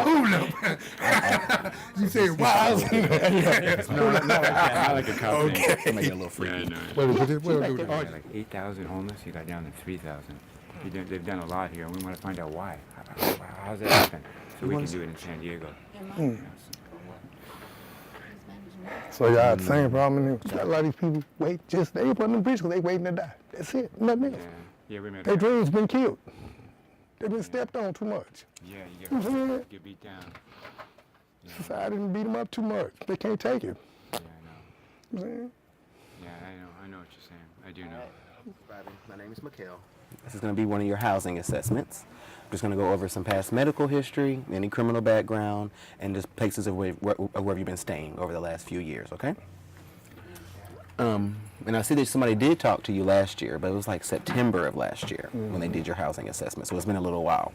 Hold up. You said wild. Not like a cop thing. Okay. Make it a little freaky. Yeah, I know. What do Yeah, that? like 8,000 homeless. You got down to 3,000. They've done a lot here, and we want to find out why. How's that happen? So we can do it in San Diego. So y'all had the same problem. A lot of these people wait, they up on the bridge because they waiting to die. That's it, nothing else. Yeah, we met. Their dreams been killed. They've been stepped on too much. Yeah, you get beat down. Yeah. Society didn't beat them up too much. They can't take it. Yeah, I know. You know what I'm saying? Yeah, I know what you're saying. I do know. My name is Mikhail. This is going to be one of your housing assessments. I'm just going to go over some past medical history, any criminal background, and just places of where you've been staying over the last few years, okay? And I see that somebody did talk to you last year, but it was like September of last year when they did your housing assessment, so it's been a little while.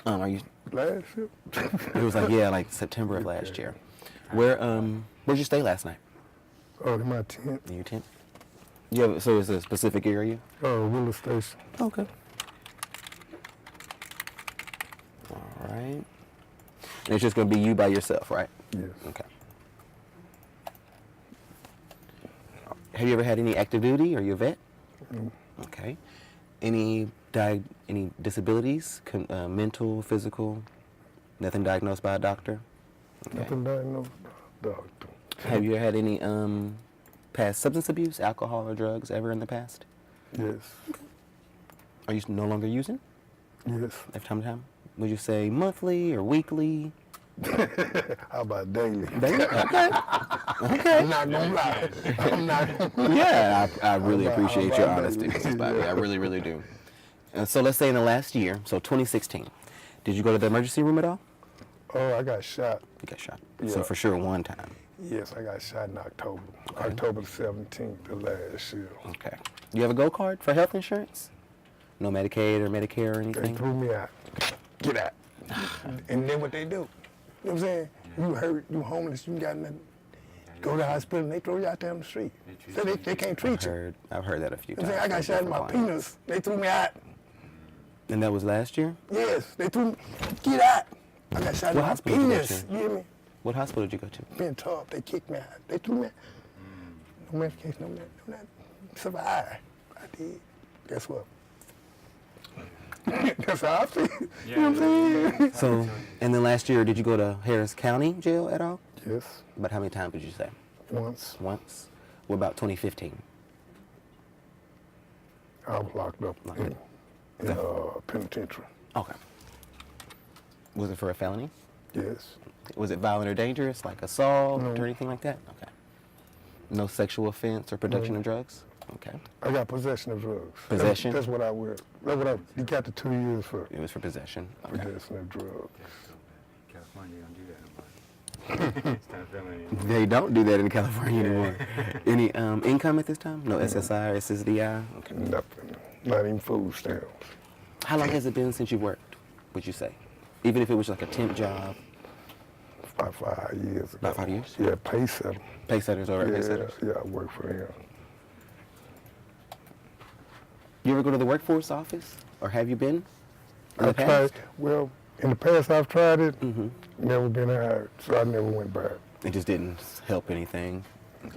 Are you? Last year? It was like, yeah, like September of last year. Where'd you stay last night? Oh, in my tent. In your tent? Yeah, so it's a specific area? Oh, Willow Station. Okay. All right. And it's just going to be you by yourself, right? Yes. Okay. Have you ever had any active duty? Are you a vet? No. Okay. Any disabilities? Mental, physical? Nothing diagnosed by a doctor? Okay. Nothing diagnosed by a doctor. Have you had any past substance abuse, alcohol or drugs ever in the past? Yes. Are you no longer using? Yes. From time to time? Would you say monthly or weekly? How about daily? Daily? Okay. Okay. I'm not gonna lie. I'm not gonna lie. Yeah, I really appreciate your honesty, Mrs. Bobby. I really, really do. So let's say in the last year, so 2016, did you go to the emergency room at all? Oh, I got shot. You got shot. Yeah. So for sure one time. Yes, I got shot in October. Okay. October the 17th of last year. Okay. You have a Go card for health insurance? No Medicaid or Medicare or They anything? threw me out. Get out. And then what they do? You know what I'm saying? You hurt, you homeless, you got nothing. Go to the hospital and they throw you out there on the street. So they can't treat you. I've heard that a few You know what I'm times. saying? I got shot in my penis. They threw me out. And that was last year? Yes, they threw me. Get out. I got shot in What my hospital did you go penis. to? You hear me? What hospital did you go to? Being tough, they kicked me out. They threw me out. No medication, no nothing. Survive. I did. Guess what? That's how I feel. You know what I'm saying? So, and then last year, did you go to Harris County Jail at all? Yes, About how many times would you say? once Once? What about 2015? I was locked up in penitentiary. Okay. Was it for a felony? Yes. Was it violent or dangerous, like assault No. or anything like that? Okay. No sexual offense or production of drugs? Okay. I got possession of drugs. Possession? That's what I wear. That's what you got the 2 years for. It was for possession. Okay. Possession of drugs. California don't do that no more. It's not felony. They don't do that in California anymore. Any income at this time? No SSI or SSDI? Okay. Nothing. Not even food stamps. How long has it been since you worked, would you say? Even if it was like a temp job? About 5 years ago. About 5 years? Yeah, pay setter. Pay setters or pay setters? Yeah, I work for them. You ever go to the workforce office? Or have you been in the I've past? tried, well, in the past I've tried it, Mm-hmm. never been hired, so I never went back. It just didn't help anything? I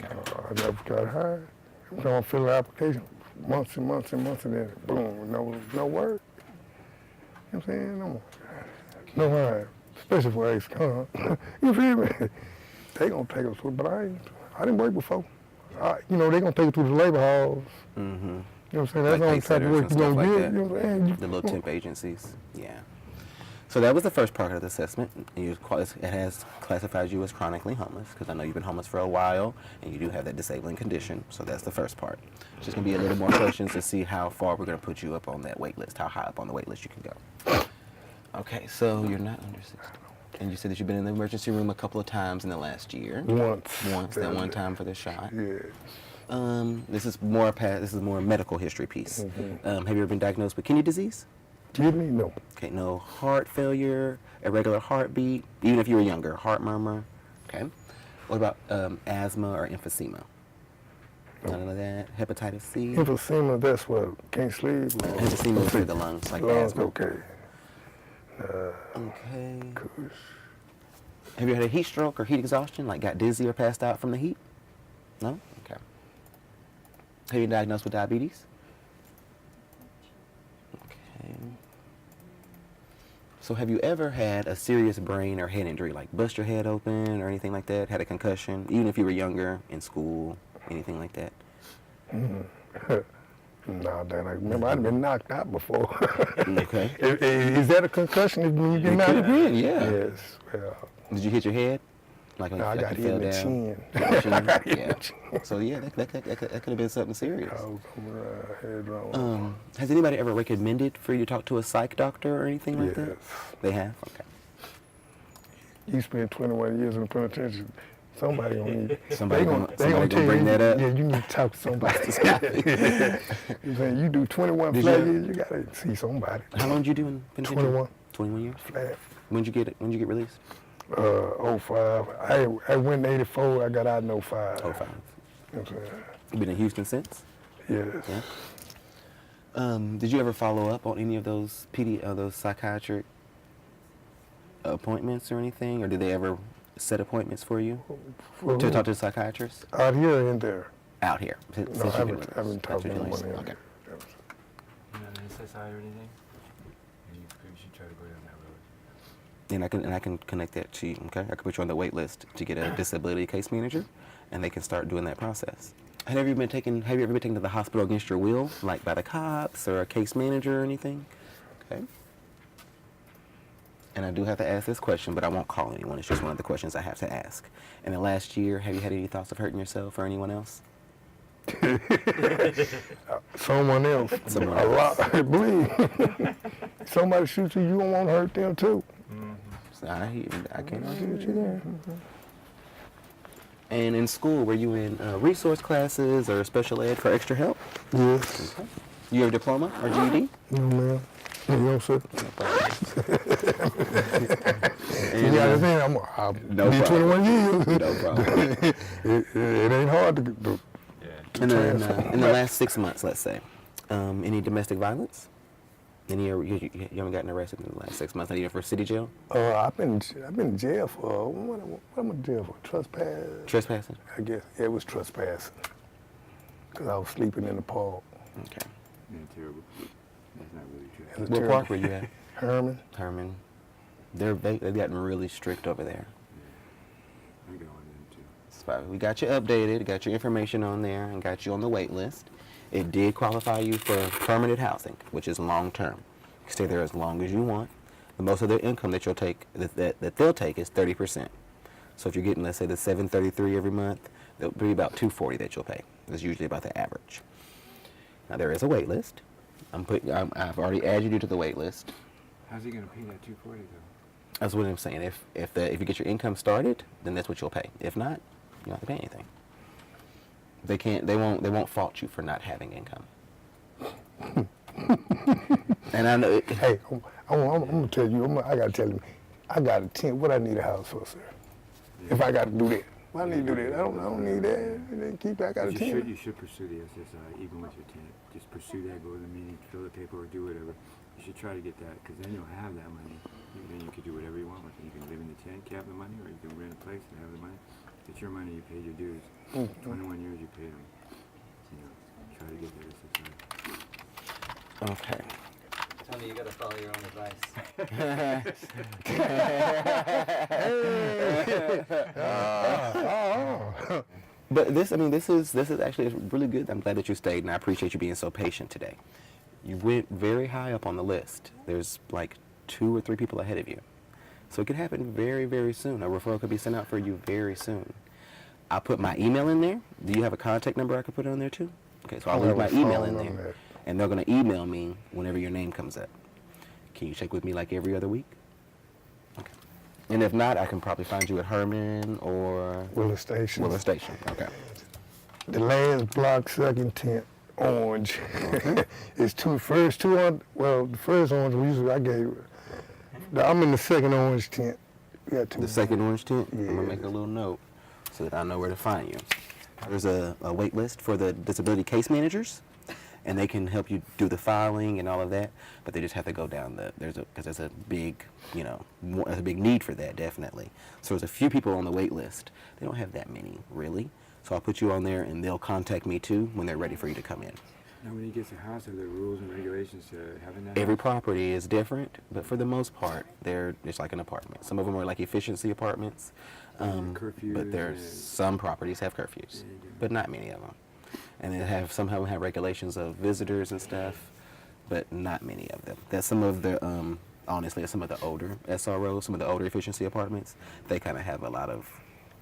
never got hired. You know, I fill an application months and months and months, and then boom, no work. You know what I'm saying? No hire, especially for ex-con. You feel me? They gonna take us through, but I didn't work before. They gonna take it through the labor halls. Mm-hmm. You know what I'm saying? That's the only type of work you gonna get. You know what I'm saying? The little temp agencies. Yeah. So that was the first part of the assessment. It has classified you as chronically homeless, because I know you've been homeless for a while, and you do have that disabling condition. So that's the first part. It's just going to be a little more questions to see how far we're going to put you up on that wait list, how high up on the wait list you can go. Okay, so you're not under 60. And you said that you've been in the emergency room a couple of times in the last year. Once. That one time for the shot. Yeah. This is more medical history piece. Mm-hmm. Have you ever been diagnosed with kidney disease? Kidney? No. Okay, no heart failure, irregular heartbeat, even if you were younger, heart murmur. Okay. What about asthma or emphysema? None of that. Hepatitis C. Emphysema, that's what, can't sleep. Emphysema is for the lungs, like Lungs, asthma. okay. Okay. Kush. Have you had a heat stroke or heat exhaustion, like got dizzy or passed out from the heat? No? Okay. Have you been diagnosed with diabetes? Okay. So have you ever had a serious brain or head injury, like bust your head open or anything like that? Had a concussion, even if you were younger, in school, anything like that? No, Dan, I remember I'd been knocked out before. Okay. Is that a concussion when you get It knocked could out? have been, yeah. Yes, well, Did you hit your head? Like when no, I like got you hit in fell the down? chin. Hit your chin? I got hit in Yeah. the chin. So yeah, that could have been something serious. I was head wrong. Has anybody ever recommended for you to talk to a psych doctor or anything like that? Yes. They have? Okay. You spent 21 years in the penitentiary. Somebody gonna need. Somebody gonna tell bring you, that up? Yeah, you need to talk to somebody. You saying you do 21 Did flat you- years, you gotta see somebody. How long did you do in penitentiary? 21 21 years? flat. When did you get released? 05. I went in 84. I got out in 05. 05. You know what I'm saying? You been in Houston since? Yes. Yeah. Did you ever follow up on any of those those psychiatric appointments or anything, or did they ever set appointments for you For to who? talk to a psychiatrist Out here or in there? out here? Since No, you've I been haven't, released. I haven't talked to Since you've been anyone in released. there. Okay. You know, an SSI or anything? You should try to go down that road. And I can connect that to you. Okay, I can put you on the wait list to get a disability case manager, and they can start doing that process. Have you ever been taken to the hospital against your will, like by the cops or a case manager or anything? Okay. And I do have to ask this question, but I won't call anyone. It's just one of the questions I have to ask. In the last year, have you had any thoughts of hurting yourself or anyone else? Someone else. Someone A else. lot. Believe. Somebody shoots you, you don't want to hurt them too. So I can't argue with you there. And in school, were you in resource classes or special ed for extra help? Yes. You have a diploma or GED? No, man. You know, sir. And, You understand? I'll no be problem. 21 years. No problem. It ain't hard to And then transfer. in the last 6 months, let's say, any domestic violence? You haven't gotten arrested in the last 6 months, not even for city jail? I've been in jail for, what am I in jail for? Trespass? Trespassing? I guess. Yeah, it was trespassing. Because I was sleeping in the park. Okay. Yeah, terrible. That's not really true. It was What terrible. park were you at? Herman? Herman. They've gotten really strict over there. I got one of them too. So we got you updated, got your information on there, and got you on the wait list. It did qualify you for permanent housing, which is long term. You can stay there as long as you want. The most of their income that you'll take, that they'll take, is 30%. So if you're getting, let's say, the $733 every month, it'll be about $240 that you'll pay. That's usually about the average. Now there is a wait list. I've already added you to the wait list. How's he gonna pay that 240 though? That's what I'm saying. If you get your income started, then that's what you'll pay. If not, you don't have to pay anything. They won't fault you for not having income. And I know. Hey, I'm going to tell you, I got to tell you, I got a tent. What I need a house for, sir? Yeah. If I got to do that. Why I need to do that? I don't need that. And then keep that. I got a But tent. you should pursue the SSI even with your tenant. Just pursue that, go to the meeting, fill the paperwork, do whatever. You should try to get that, because then you'll have that money. Then you can do whatever you want with it. You can live in the tent, have the money, or you can rent a place and have the money. It's your money, you paid your dues. 21 years you paid them. You know, try to get that SSI. Okay. Tony, you gotta follow your own advice. But this is actually really good. I'm glad that you stayed, and I appreciate you being so patient today. You went very high up on the list. There's like 2 or 3 people ahead of you. So it could happen very, very soon. A referral could be sent out for you very soon. I'll put my email in there. Do you have a contact number I could put on there too? Okay, so I'll leave my email in there. And they're going to email me whenever your name comes up. Can you check with me like every other week? Okay. And if not, I can probably find you at Herman or Willow Station. Willow Station. Okay. The last block, second tent, orange. It's the first orange usually I gave. I'm in the second orange tent. We got 2. The second orange tent? I'm going to Yeah. make a little note so that I know where to find you. There's a wait list for the disability case managers, and they can help you do the filing and all of that. But they just have to go down because there's a big, there's a big need for that, definitely. So there's a few people on the wait list. They don't have that many, really. So I'll put you on there, and they'll contact me too when they're ready for you to come in. Now, when you get to house, are there rules and regulations to having that? Every property is different, but for the most part, they're just like an apartment. Some of them are like efficiency apartments, Curfews but there's and- some properties have curfews, but not many of them. And they have some of them have regulations of visitors and stuff, but not many of them. That's some of the honestly, some of the older SROs, some of the older efficiency apartments. They kind of have a lot of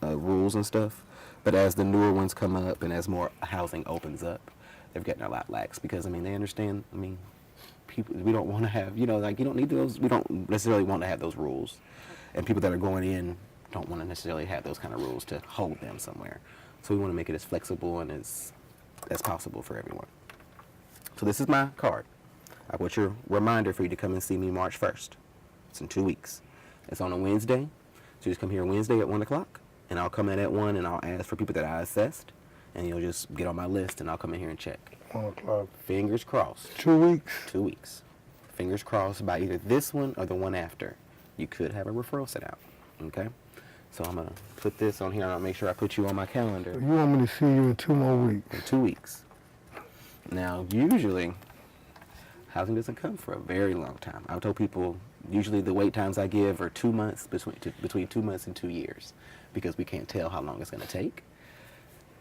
rules and stuff. But as the newer ones come up and as more housing opens up, they've gotten a lot lax because they understand. People, we don't want to have, you don't need those. We don't necessarily want to have those rules, and people that are going in don't want to necessarily have those kind of rules to hold them somewhere. So we want to make it as flexible and as possible for everyone. So this is my card. I put your reminder for you to come and see me March 1st. It's in 2 weeks. It's on a Wednesday. So you just come here Wednesday at 1 o'clock, and I'll come in at 1, and I'll ask for people that I assessed, and you'll just get on my list, and I'll come in here and check. 1 o'clock. Fingers crossed. 2 weeks. 2 weeks. Fingers crossed by either this one or the one after. You could have a referral sent out. Okay? So I'm going to put this on here, and I'll make sure I put you on my calendar. You want me to see you in 2 more weeks? In 2 weeks. Now, usually, housing doesn't come for a very long time. I've told people, usually the wait times I give are 2 months, between 2 months and 2 years, because we can't tell how long it's going to take.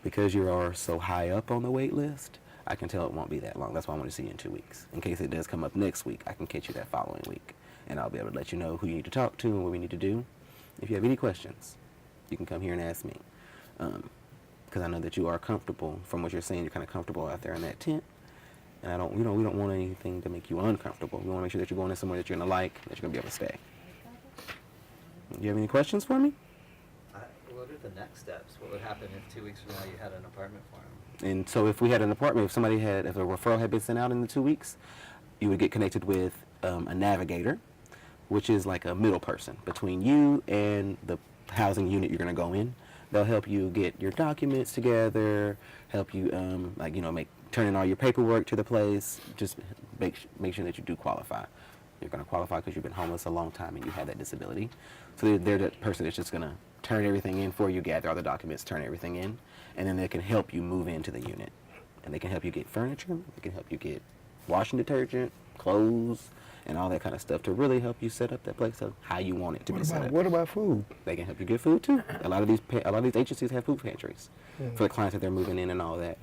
Because you are so high up on the wait list, I can tell it won't be that long. That's why I want to see you in 2 weeks. In case it does come up next week, I can catch you that following week, and I'll be able to let you know who you need to talk to and what we need to do. If you have any questions, you can come here and ask me. Because I know that you are comfortable. From what you're saying, you're kind of comfortable out there in that tent. And we don't want anything to make you uncomfortable. We want to make sure that you're going in somewhere that you're going to like, that you're going to be able to stay. Do you have any questions for me? What are the next steps? What would happen if 2 weeks from now you had an apartment for him? And so if we had an apartment, if a referral had been sent out in the 2 weeks, you would get connected with a navigator, which is like a middle person between you and the housing unit you're going to go in. They'll help you get your documents together, help you, turn in all your paperwork to the place, just make sure that you do qualify. You're going to qualify because you've been homeless a long time and you have that disability. So they're that person that's just going to turn everything in for you, gather all the documents, turn everything in, and then they can help you move into the unit. And they can help you get furniture, they can help you get washing detergent, clothes, and all that kind of stuff to really help you set up that place up how you want it to be set up. What about food? They can help you get food too. A lot of these agencies have food pantries for the clients that they're moving in and all that.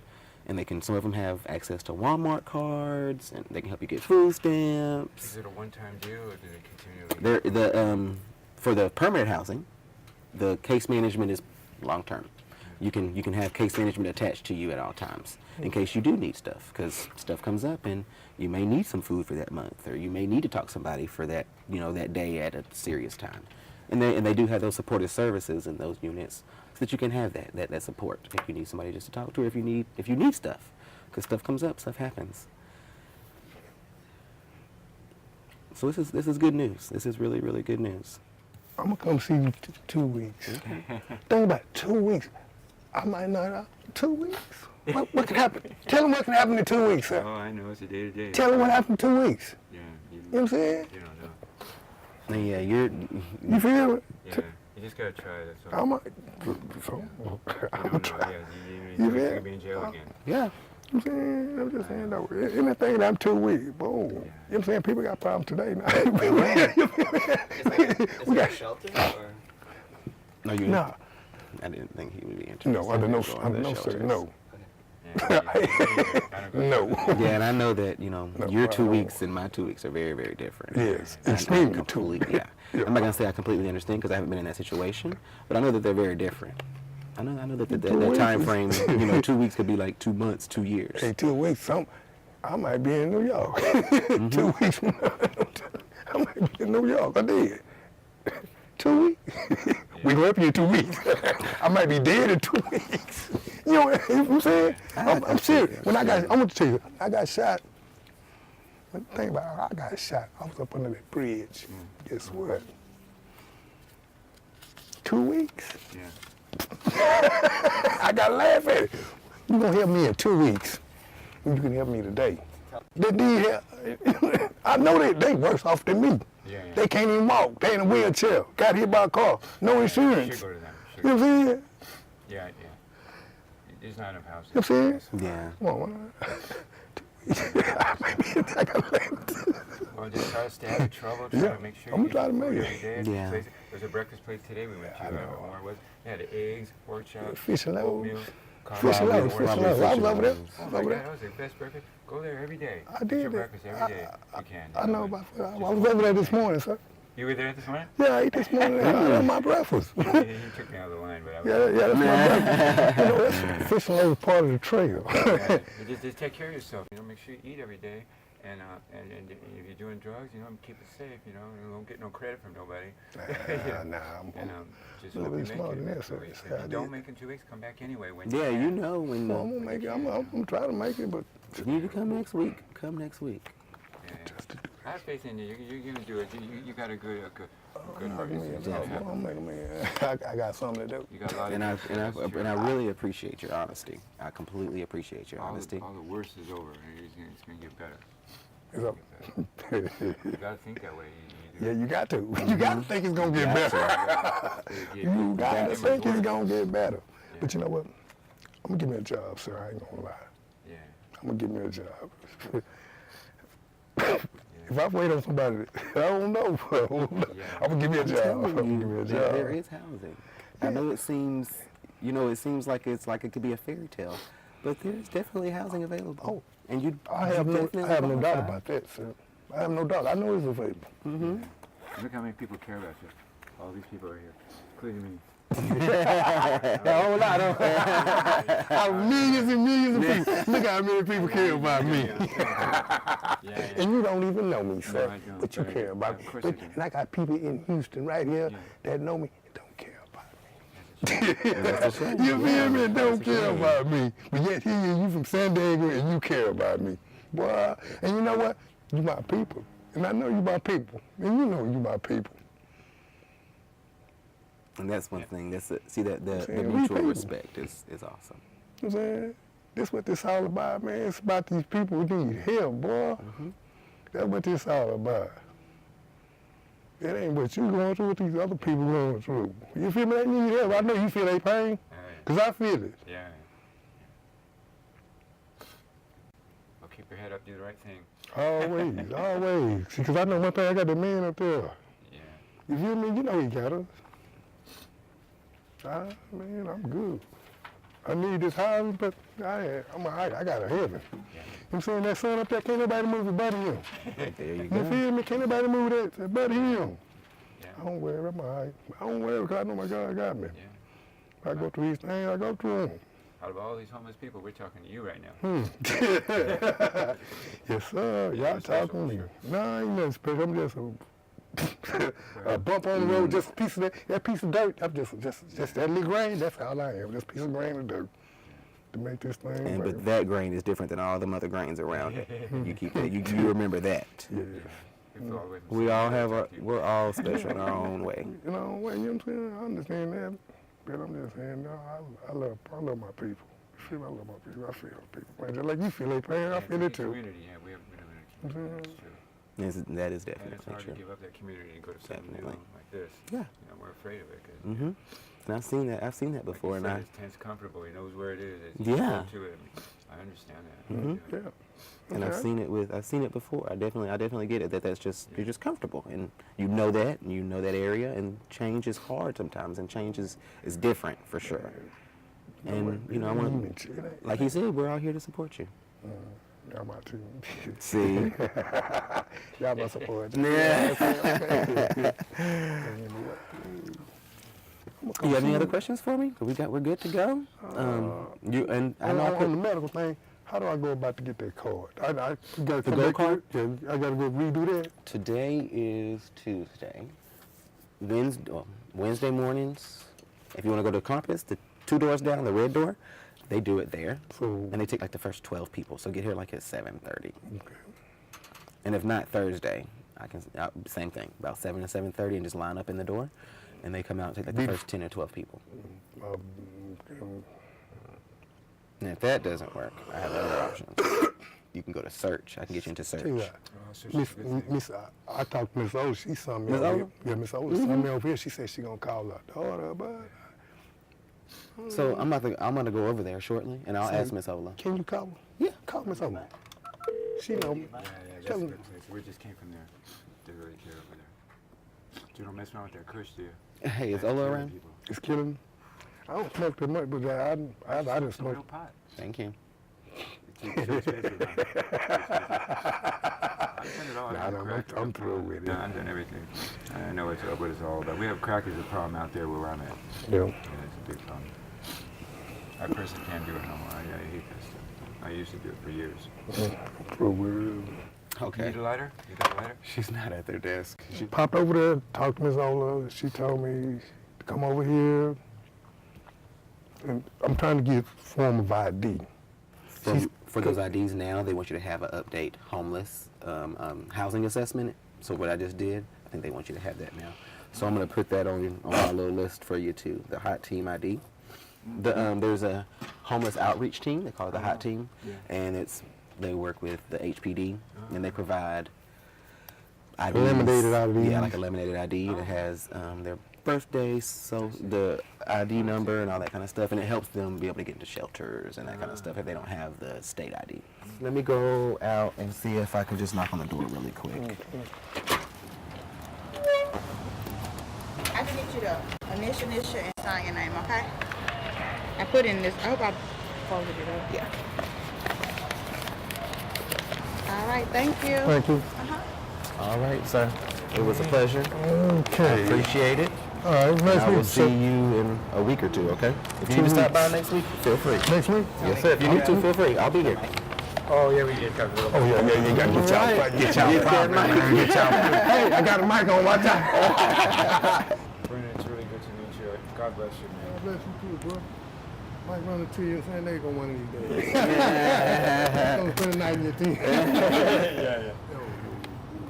And some of them have access to Walmart cards, and they can help you get food stamps. Is it a one-time deal, or do they continually? For the permanent housing, the case management is long-term. You can have case management attached to you at all times in case you do need stuff, because stuff comes up and you may need some food for that month, or you may need to talk to somebody for that that day at a serious time. And they do have those supportive services in those units, so that you can have that support if you need somebody just to talk to, or if you need stuff, because stuff comes up, stuff happens. So this is good news. This is really, really good news. I'm gonna come see you 2 weeks. Think about it, 2 weeks. I might not. 2 weeks. What can happen? Tell them what can happen in 2 weeks, sir. Oh, I know, it's a day-to-day. Tell them what happened in 2 weeks. Yeah. You know what I'm saying? You don't know. And yeah, You feel it? Yeah, you just gotta try, that's all. I'm You don't know, try. yeah. You You feel could be in jail again. yeah. I'm saying, I'm just saying, though, anything that I'm 2 weeks, boom. You know what I'm saying? People got problems today now. Is there a shelter or? No, you. Nah, I didn't think he would be interested. no, under no, in under going to no, the sir, shelters. no. Yeah, No. Yeah, and I know that your 2 wow. weeks and my 2 weeks are very, very different. Yes, And extremely I completely, yeah. Yeah. I'm not gonna say I completely understand because I haven't been in that situation, but I know that they're very different. I know that that time frame, 2 weeks could be like 2 months, 2 years. Hey, 2 weeks, I might be in New York. 2 weeks from now, I might be in New York. I did. 2 weeks. We gonna help you in 2 weeks. I might be dead in 2 weeks. You know what I'm saying? I'm serious. When I'm gonna tell you, I got shot. Think about it, I got shot. I was up under that bridge. Guess what? 2 weeks. Yeah. I gotta laugh at it. You gonna help me in 2 weeks. You can help me today. They need help. I know they worse off than me. Yeah. They can't even walk. They in a wheelchair. Got hit by a car. No insurance. Should go to them. Should You know what I'm saying? Yeah. There's not enough housing. You know what I'm saying? Yeah. Come on, man. I gotta laugh. Well, just try to stay out of trouble. Try Yeah, to make sure I'm you trying to eat make food it. every day. Yeah. There's a breakfast place today we went to. I know. Where it was. They had eggs, pork chop, Fish and loaves. oatmeal, Fish and loaves, fish and loaves. I was over there. Oh my God, that was the best breakfast. Go there every day. I Get did your that. breakfast every day. You can. I know about that. I was over there this morning, sir. You were there this morning? Yeah, I ate this morning. That's my breakfast. You took me out of the line, but I was. Yeah, that's my breakfast. You know, that's fish and loaves part of the trail. Yeah, just take care of yourself. Make sure you eat every day. And if you're doing drugs, keep it safe. You don't get no credit from nobody. Nah, And just a hope little you bit make smarter it. than in that, sir. 2 weeks. That's how If I you don't did. make it in 2 weeks, come back anyway. When Yeah, you you can. know when. I'm gonna make it. I'm trying to make it, but If you need to come next week, come next week. Yeah. just to do I have faith in you. You're gonna do it. You got a good heart. I'm making man. I got something to do. You got a lot And of I really appreciate your honesty. I completely appreciate your honesty. all the worst is over. It's gonna get better. It's up. You gotta think that way. Yeah, you got to. You got to think it's gonna get better. You got to think it's gonna get better. But you know what? I'm gonna give me a job, sir. I ain't gonna lie. Yeah. I'm gonna give me a job. If I wait on somebody, I don't know. I'm gonna give me a job. I'm gonna give me a job. There is housing. I know it seems, it seems like it could be a fairy tale, but there's definitely housing available. Oh, and you. I have no definitely doubt qualify. about that, sir. I have no doubt. I know it's available. Mm-hmm. Look how many people care about you. All these people are here, including me. A whole lot of millions and millions of people. Look how many people care about me. And you don't even know me, sir. I don't, But you but care about me. of course I do. And I got people in Houston right here that know me and don't care about me. That's a shame. You feel me? That's Don't a care shame. about me. But yet here you from San Diego and you care about me. Boy, and you know what? You my people. And I know you my people. And you know you my people. And that's one thing. See that the saying, we mutual people. respect is awesome. You know what I'm saying? This what this all about, man. It's about these people who need help, boy. That's what this all about. It ain't what you going through, what these other people going through. You feel me? They need help. I know you feel their pain, because I feel it. Yeah. Well, keep your head up, do the right thing. Always, always. See, because I know one thing, I got the man up there. Yeah. You feel me? You know he got us. Man, I'm good. I need this housing, but I'm all right. I got a heaven. Yeah. You know what I'm saying? That son up there, can't nobody move it but him. There you You go. feel me? Can't nobody move that but him. Yeah. I don't worry, I'm all right. I don't worry because I know my God got me. Yeah. I go through these things, I go through them. Out of all these homeless people, we're talking to you right now. Yes, sir. Yeah, Y'all you're special, talking to me. sir. No, I ain't nothing special. I'm just a bump on the road, just a piece of that piece of dirt. I'm just that little grain. That's all I am. Just a piece of grain of dirt to make this thing. But that grain is different than all the other grains around here. You keep that. You remember that. Yeah. We flew all the way from We all San have Diego a. to talk to you. We're all special in our own way. You know what I'm saying? I understand that, but I'm just saying, no, I love my people. I love my people. I feel people. Man, just like you feel it, man. I feel it too. Community, yeah, we live in a community. That's true. That is And it's definitely hard true. to give up that community and go to something new Definitely. like this. Yeah. We're afraid of it because Mhm. And I've seen that before, like and you I. said, it's tense, comfortable. He knows where it is. It's Yeah. to it. I understand that. Mhm. Yeah. And I've seen it before. I definitely get it. That's just you're just comfortable, and you know that area. And change is hard sometimes, and change is different for sure. And I want to, like he said, we're all here to support you. Y'all my team. See, Y'all my support. yeah. You have any other questions for me? We're good to go. You and I know I on put the medical thing, how do I go about to get that card? I got to gold card? Yeah, I got to go redo that. Today is Tuesday. Wednesday mornings, if you want to go to the campus, the 2 doors down, the red door, they do it there. So, And they take like the first 12 people, so get here like at 7:30. okay. And if not Thursday, same thing, about 7 to 7:30, and just line up in the door. and they come out and take like the first 10 or 12 people. Um, And if that doesn't work, I have other options. You can go to search. I can get you into search. tell you what, I talked to Miss Ola. She saw me Miss over Ola? here. Yeah, Miss Ola saw me over here. She said she gonna call her daughter, but So I'm gonna go over there shortly, and I'll So- ask Miss Ola. can you call her? Yeah. Call Miss Ola. She know. Yeah, that's Tell a him. good place. We just came from there. They're right there over there. You don't mess around with that kush, do you? Hey, is That's Ola killing around? people. It's killing me. I don't smoke too much, but I didn't It's a real smoke. pot. Thank you. It's too expensive now. I've done it all. Nah, I've I'm- done crack, I'm through with it. I've done everything. I know what it's all about. We have crack is a problem out there where I'm at. Yeah. Yeah, it's a big problem. I personally can't do it no more. I hate that stuff. I used to do it for years. Through with it. You Okay. need a lighter? You got a lighter? She's not at their desk. She popped over there, talked to Miss Ola. She told me to come over here. And I'm trying to get form of ID. For those IDs now, they want you to have an update homeless housing assessment. So what I just did, I think they want you to have that now. So I'm going to put that on my little list for you too, the Hot Team ID. There's a homeless outreach team, they call it the Hot Team, Yeah. and they work with the HPD, and they provide IDs. Eliminated IDs. Yeah, like a laminated ID that has their birthday, so the ID number and all that kind of stuff, and it helps them be able to get into shelters and that kind of stuff if they don't have the state ID. Let me go out and see if I can just knock on the door really quick. I just need you to initial and sign your name, okay? I put in this, I hope I folded it up. Yeah. All right, thank you. Thank you. All right, sir. It was a pleasure. I Okay. appreciate it. All right, nice I will meeting see you. you in a week or two, okay? If you 2 need to stop by weeks. next week, feel free. Next week? Yes, sir. If you need to, feel free. I'll be here. Oh, yeah, we did cover it. Oh, yeah, you got to get y'all, Right. get y'all Get that problem, mic. man. Get y'all. Hey, I got a mic on my time. Brennan, it's really good to meet you. God bless you, man. God bless you too, bro. Might run into you in San Diego one of these days. Don't spend the night in your team. Yeah.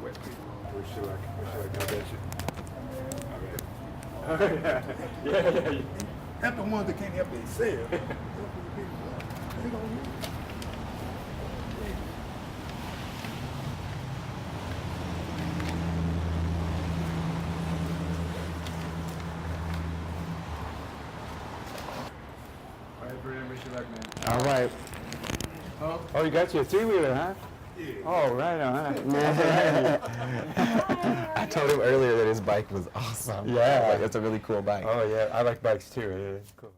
Wish you luck. God bless you. All right. Yeah. That's the ones that can't help themselves. All right, Brennan, wish you luck, man. All right. Oh, you got your three-wheeler, huh? Yeah. Oh, right on, huh? I told him earlier that his bike was awesome. Yeah. Like, it's a really cool bike. Oh, yeah, I like bikes too. Yeah, cool.